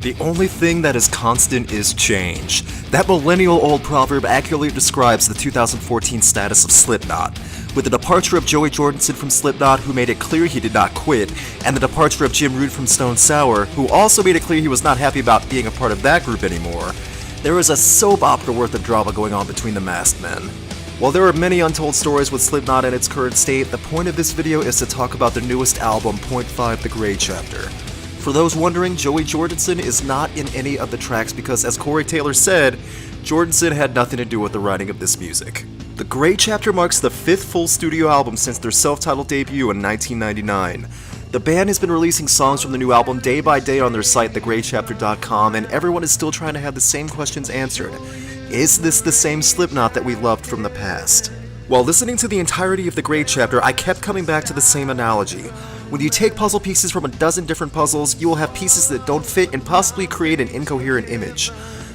The only thing that is constant is change. That millennial-old proverb accurately describes the 2014 status of Slipknot. With the departure of Joey Jordison from Slipknot, who made it clear he did not quit, and the departure of Jim Root from Stone Sour, who also made it clear he was not happy about being a part of that group anymore, there is a soap opera worth of drama going on between the masked men. While there are many untold stories with Slipknot in its current state, the point of this video is to talk about their newest album, Point 5 The Grey Chapter. For those wondering, Joey Jordison is not in any of the tracks because, as Corey Taylor said, Jordison had nothing to do with the writing of this music. The Grey Chapter marks the 5th full studio album since their self-titled debut in 1999. The band has been releasing songs from the new album day by day on their site, thegreychapter.com, and everyone is still trying to have the same questions answered. Is this the same Slipknot that we loved from the past? While listening to the entirety of The Grey Chapter, I kept coming back to the same analogy. When you take puzzle pieces from a dozen different puzzles, you will have pieces that don't fit and possibly create an incoherent image.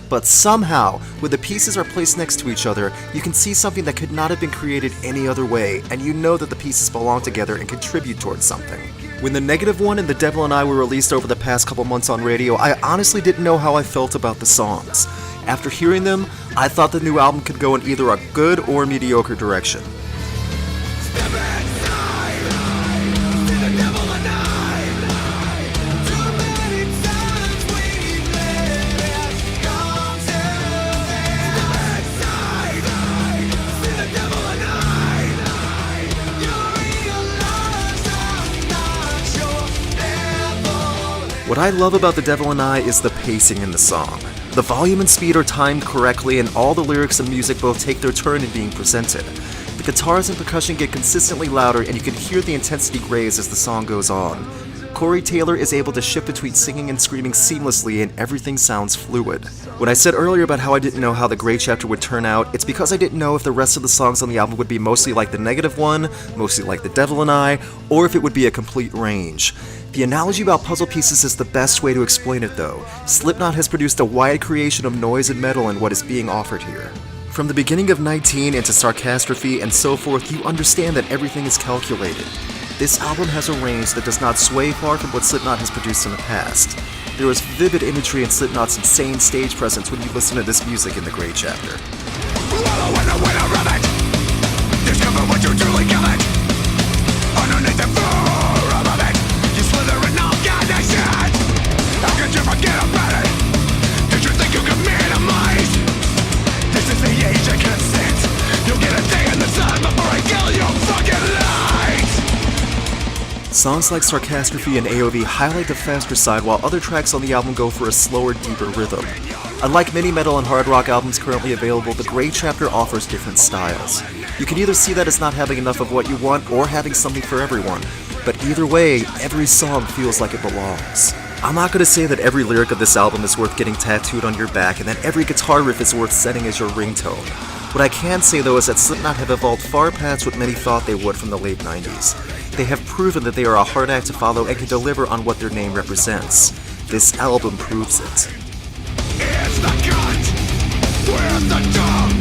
But somehow, when the pieces are placed next to each other, you can see something that could not have been created any other way, and you know that the pieces belong together and contribute towards something. When The Negative One and The Devil and I were released over the past couple months on radio, I honestly didn't know how I felt about the songs. After hearing them, I thought the new album could go in either a good or mediocre direction. What I love about The Devil and I is the pacing in the song. The volume and speed are timed correctly, and all the lyrics and music both take their turn in being presented. The guitars and percussion get consistently louder, and you can hear the intensity raise as the song goes on. Corey Taylor is able to shift between singing and screaming seamlessly, and everything sounds fluid. When I said earlier about how I didn't know how The Grey Chapter would turn out, it's because I didn't know if the rest of the songs on the album would be mostly like The Negative One, mostly like The Devil and I, or if it would be a complete range. The analogy about puzzle pieces is the best way to explain it though. Slipknot has produced a wide creation of noise and metal in what is being offered here. From the beginning of 19 into Sarcastrophe and so forth, you understand that everything is calculated. This album has a range that does not sway far from what Slipknot has produced in the past. There is vivid imagery in Slipknot's insane stage presence when you listen to this music in The Grey Chapter. Discover what you truly covet. Underneath the floor of it, you slither in all conditions. How could you forget about it? Did you think you could minimize? This is the age of consent. You'll get a day in the sun before I kill your fucking light. Songs like Sarcastrophe and AOV highlight the faster side, while other tracks on the album go for a slower, deeper rhythm. Unlike many metal and hard rock albums currently available, The Grey Chapter offers different styles. You can either see that as not having enough of what you want or having something for everyone, but either way, every song feels like it belongs. I'm not going to say that every lyric of this album is worth getting tattooed on your back and that every guitar riff is worth setting as your ringtone. What I can say though is that Slipknot have evolved far past what many thought they would from the late 90s. They have proven that they are a hard act to follow and can deliver on what their name represents. This album proves it. It's the cut with the tongue.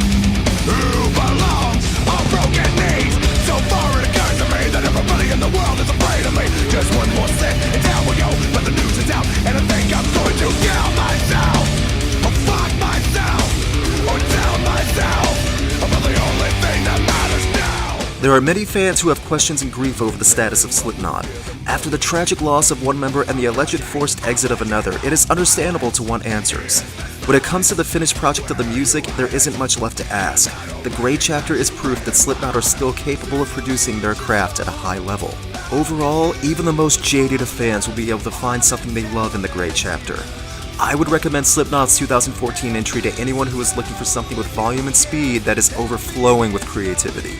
Who belongs on broken knees? So far it occurs to me that everybody in the world is afraid of me. Just one more step and down we go. But the news is out and I think I'm going to kill myself. Or fuck myself. Or tell myself about the only thing that matters now. There are many fans who have questions and grief over the status of Slipknot. After the tragic loss of one member and the alleged forced exit of another, it is understandable to want answers. When it comes to the finished project of the music, there isn't much left to ask. The Grey Chapter is proof that Slipknot are still capable of producing their craft at a high level. Overall, even the most jaded of fans will be able to find something they love in The Grey Chapter. I would recommend Slipknot's 2014 entry to anyone who is looking for something with volume and speed that is overflowing with creativity.